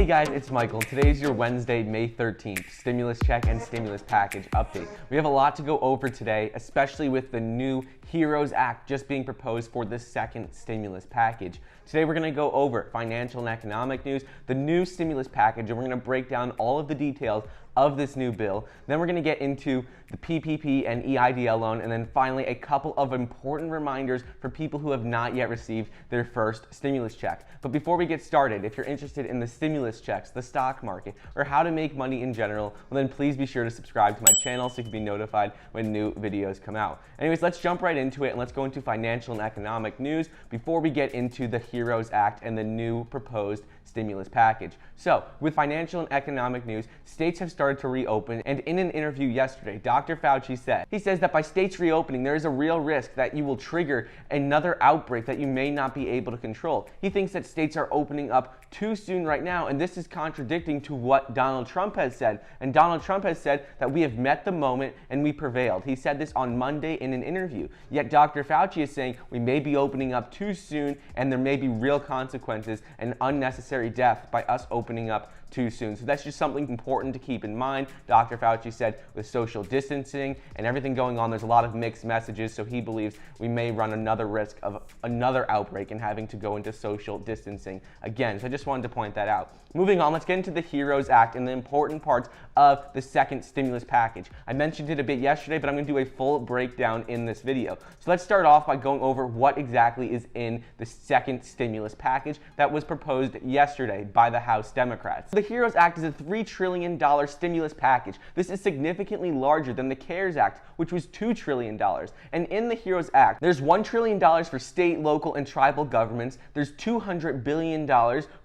guys, it's Michael. Today's your Wednesday, May 13th, stimulus check and stimulus package update. We have a lot to go over today, especially with the new HEROES Act just being proposed for the second stimulus package. Today we're going to go over financial and economic news, the new stimulus package, and we're going to break down all of the details of this new bill. Then we're going to get into the PPP and EIDL loan, and then finally a couple of important reminders for people who have not yet received their first stimulus check. But before we get started, if you're interested in the stimulus checks, the stock market, or how to make money in general, well then please be sure to subscribe to my channel so you can be notified when new videos come out. Anyways, let's jump right into it and let's go into financial and economic news before we get into the HEROES Act and the new proposed stimulus package. So, with financial and economic news, states have started to reopen, and in an interview yesterday, Dr. Fauci says that by states reopening, there is a real risk that you will trigger another outbreak that you may not be able to control. He thinks that states are opening up too soon right now, and this is contradicting to what Donald Trump has said. And Donald Trump has said that we have met the moment and we prevailed. He said this on Monday in an interview. Yet Dr. Fauci is saying we may be opening up too soon and there may be real consequences and unnecessary death by us opening up too soon. So that's just something important to keep in mind. Dr. Fauci said with social distancing and everything going on, there's a lot of mixed messages, so he believes we may run another risk of another outbreak and having to go into social distancing again. So I just wanted to point that out. Moving on, let's get into the HEROES Act and the important parts of the second stimulus package. I mentioned it a bit yesterday, but I'm going to do a full breakdown in this video. So let's start off by going over what exactly is in the second stimulus package that was proposed yesterday by the House Democrats. The HEROES Act is a $3 trillion stimulus package. This is significantly larger than the CARES Act, which was $2 trillion. And in the HEROES Act, there's $1 trillion for state, local, and tribal governments. There's $200 billion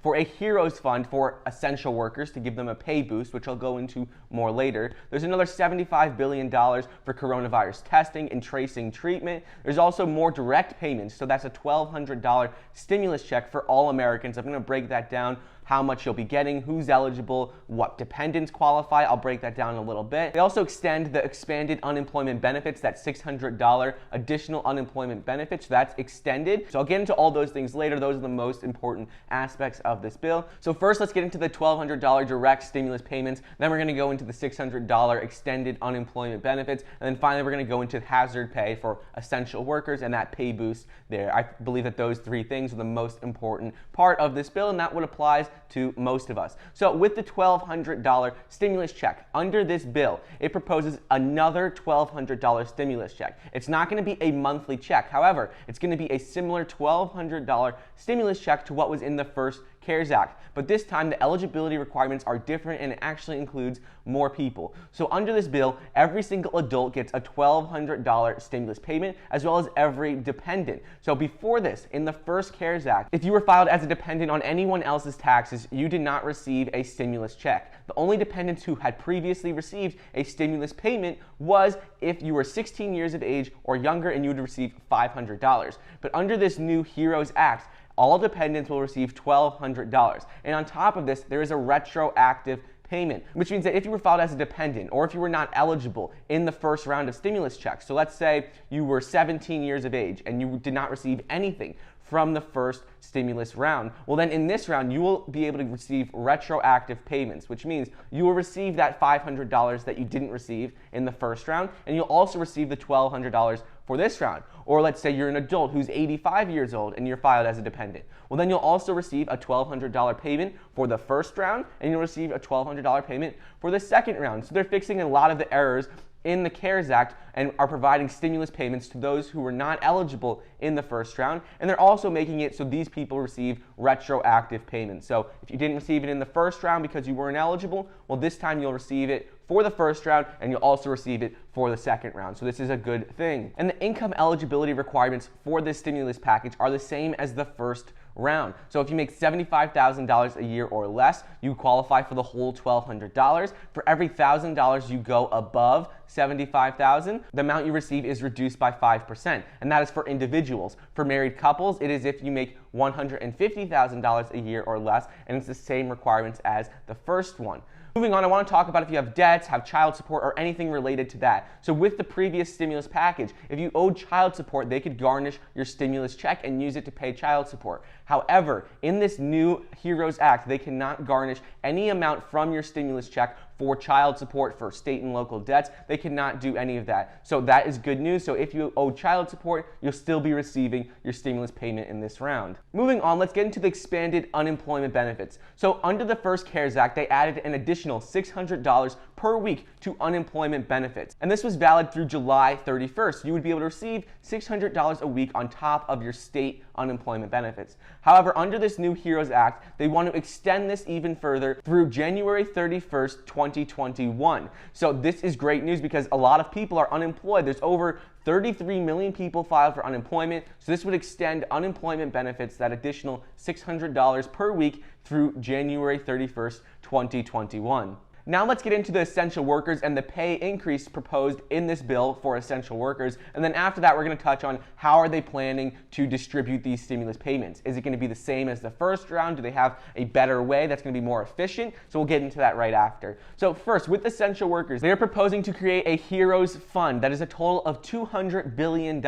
for a HEROES fund for essential workers to give them a pay boost, which I'll go into more later. There's another $75 billion for coronavirus testing and tracing treatment. There's also more direct payments, so that's a $1,200 stimulus check for all Americans. I'm going to break that down, how much you'll be getting, who's eligible, what dependents qualify. I'll break that down a little bit. They also extend the expanded unemployment benefits, that $600 additional unemployment benefits, so that's extended. So I'll get into all those things later. Those are the most important aspects of this bill. So first, let's get into the $1,200 direct stimulus payments. Then we're going to go into the $600 extended unemployment benefits. And then finally, we're going to go into hazard pay for essential workers and that pay boost there. I believe that those three things are the most important part of this bill, and that would apply to most of us. So with the $1,200 stimulus check, under this bill, it proposes another $1,200 stimulus check. It's not going to be a monthly check. However, it's going to be a similar $1,200 stimulus check to what was in the first CARES Act. But this time, the eligibility requirements are different and it actually includes more people. So under this bill, every single adult gets a $1,200 stimulus payment, as well as every dependent. So before this, in the first CARES Act, if you were filed as a dependent on anyone else's taxes, you did not receive a stimulus check. The only dependents who had previously received a stimulus payment was if you were 16 years of age or younger and you would receive $500. But under this new HEROES Act, all dependents will receive $1,200. And on top of this, there is a retroactive payment, which means that if you were filed as a dependent or if you were not eligible in the first round of stimulus checks, so let's say you were 17 years of age and you did not receive anything from the first stimulus round, well then in this round you will be able to receive retroactive payments, which means you will receive that $500 that you didn't receive in the first round, and you'll also receive the $1,200 for this round. Or let's say you're an adult who's 85 years old and you're filed as a dependent. Well, then you'll also receive a $1,200 payment for the first round, and you'll receive a $1,200 payment for the second round. So they're fixing a lot of the errors in the CARES Act and are providing stimulus payments to those who were not eligible in the first round, and they're also making it so these people receive retroactive payments. So if you didn't receive it in the first round because you weren't eligible, well this time you'll receive it for the first round and you'll also receive it for the second round. So this is a good thing. And the income eligibility requirements for this stimulus package are the same as the first round. So if you make $75,000 a year or less, you qualify for the whole $1,200. For every $1,000 you go above $75,000, the amount you receive is reduced by 5%, and that is for individuals. For married couples, it is if you make $150,000 a year or less, and it's the same requirements as the first one. Moving on, I want to talk about if you have debts, have child support, or anything related to that. So with the previous stimulus package, if you owed child support, they could garnish your stimulus check and use it to pay child support. However, in this new HEROES Act, they cannot garnish any amount from your stimulus check for child support, for state and local debts. They cannot do any of that. So that is good news. So if you owe child support, you'll still be receiving your stimulus payment in this round. Moving on, let's get into the expanded unemployment benefits. So under the first CARES Act, they added an additional $600 per week to unemployment benefits. And this was valid through July 31st. You would be able to receive $600 a week on top of your state unemployment benefits. However, under this new HEROES Act, they want to extend this even further through January 31st, 2021. So this is great news because a lot of people are unemployed. There's over 33 million people filed for unemployment, so this would extend unemployment benefits, that additional $600 per week, through January 31st, 2021. Now let's get into the essential workers and the pay increase proposed in this bill for essential workers. And then after that, we're going to touch on how are they planning to distribute these stimulus payments. Is it going to be the same as the first round? Do they have a better way that's going to be more efficient? So we'll get into that right after. So first, with essential workers, they are proposing to create a HEROES fund that is a total of $200 billion.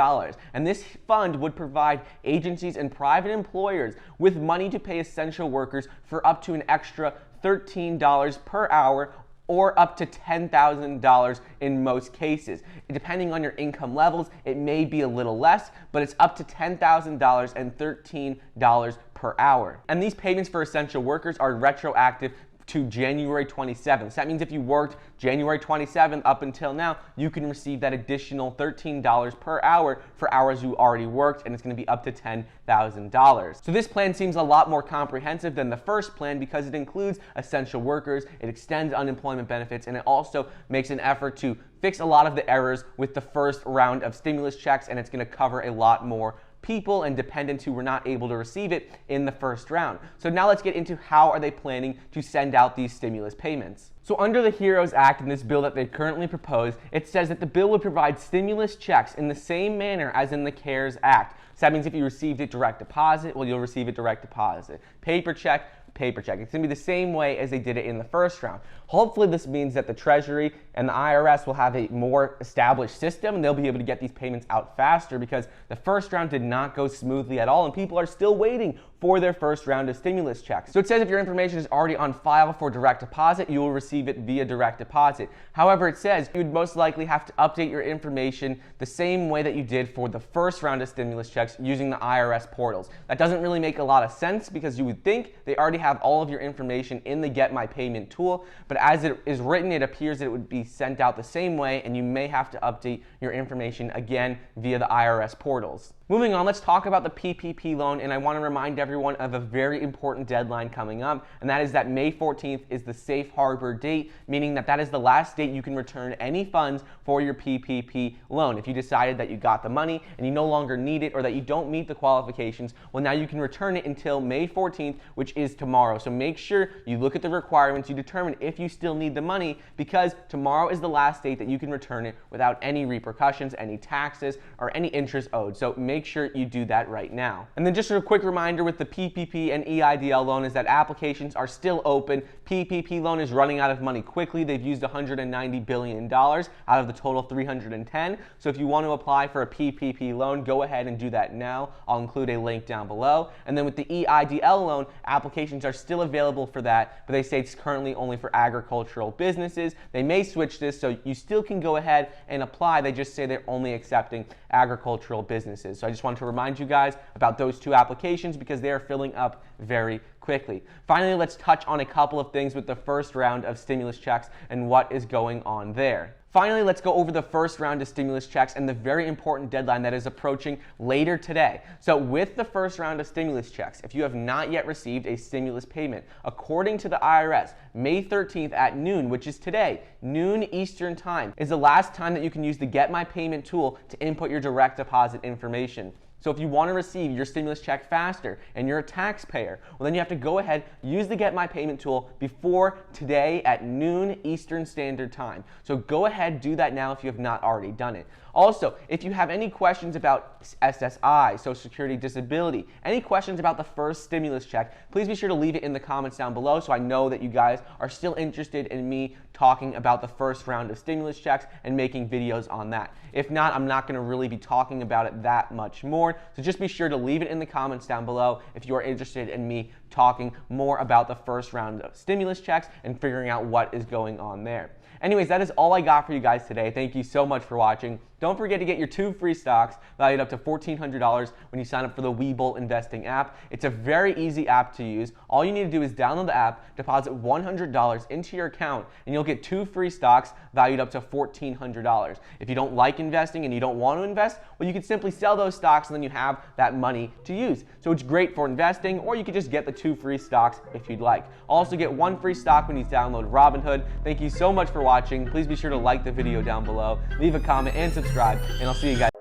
And this fund would provide agencies and private employers with money to pay essential workers for up to an extra $13 per hour, or up to $10,000 in most cases. Depending on your income levels, it may be a little less, but it's up to $10,000 and $13 per hour. And these payments for essential workers are retroactive to January 27th. So that means if you worked January 27th up until now, you can receive that additional $13 per hour for hours you already worked, and it's going to be up to $10,000. So this plan seems a lot more comprehensive than the first plan because it includes essential workers, it extends unemployment benefits, and it also makes an effort to fix a lot of the errors with the first round of stimulus checks, and it's going to cover a lot more people and dependents who were not able to receive it in the first round. So now let's get into how are they planning to send out these stimulus payments. So under the HEROES Act, in this bill that they currently propose, it says that the bill would provide stimulus checks in the same manner as in the CARES Act. So that means if you received it direct deposit, well, you'll receive it direct deposit. Paper check. It's going to be the same way as they did it in the first round. Hopefully this means that the Treasury and the IRS will have a more established system and they'll be able to get these payments out faster because the first round did not go smoothly at all and people are still waiting for their first round of stimulus checks. So it says if your information is already on file for direct deposit, you will receive it via direct deposit. However, it says you'd most likely have to update your information the same way that you did for the first round of stimulus checks using the IRS portals. That doesn't really make a lot of sense because you would think they already have all of your information in the Get My Payment tool, but as it is written, it appears that it would be sent out the same way and you may have to update your information again via the IRS portals. Moving on, let's talk about the PPP loan, and I want to remind everyone of a very important deadline coming up, and that is that May 14th is the safe harbor date, meaning that that is the last date you can return any funds for your PPP loan. If you decided that you got the money and you no longer need it or that you don't meet the qualifications, well, now you can return it until May 14th, which is tomorrow. So make sure you look at the requirements, you determine if you still need the money, because tomorrow is the last date that you can return it without any repercussions, any taxes, or any interest owed. So make sure you do that right now. And then just a quick reminder with the PPP and EIDL loan is that applications are still open. PPP loan is running out of money quickly. They've used $190 billion out of the total 310. So if you want to apply for a PPP loan, go ahead and do that now. I'll include a link down below. And then with the EIDL loan, applications are still available for that, but they say it's currently only for agricultural businesses. They may switch this, so you still can go ahead and apply. They just say they're only accepting agricultural businesses. So I just want to remind you guys about those two applications because they are filling up very quickly. Finally, let's touch on a couple of things with the first round of stimulus checks and what is going on there. Finally, let's go over the first round of stimulus checks and the very important deadline that is approaching later today. So with the first round of stimulus checks, if you have not yet received a stimulus payment, according to the IRS, May 13th at noon, which is today, noon Eastern time, is the last time that you can use the Get My Payment tool to input your direct deposit information. So if you want to receive your stimulus check faster and you're a taxpayer, well, then you have to go ahead, use the Get My Payment tool before today at noon Eastern Standard Time. So go ahead, do that now if you have not already done it. Also, if you have any questions about SSI, Social Security Disability, any questions about the first stimulus check, please be sure to leave it in the comments down below so I know that you guys are still interested in me talking about the first round of stimulus checks and making videos on that. If not, I'm not going to really be talking about it that much more, so just be sure to leave it in the comments down below if you are interested in me talking more about the first round of stimulus checks and figuring out what is going on there. Anyways, that is all I got for you guys today. Thank you so much for watching. Don't forget to get your 2 free stocks valued up to $1,400 when you sign up for the Webull Investing app. It's a very easy app to use. All you need to do is download the app, deposit $100 into your account, and you'll get 2 free stocks valued up to $1,400. If you don't like investing and you don't want to invest, well, you could simply sell those stocks and then you have that money to use. So it's great for investing, or you could just get the 2 free stocks if you'd like. Also get 1 free stock when you download Robinhood. Thank you so much for watching. Please be sure to like the video down below, leave a comment, and subscribe, and I'll see you guys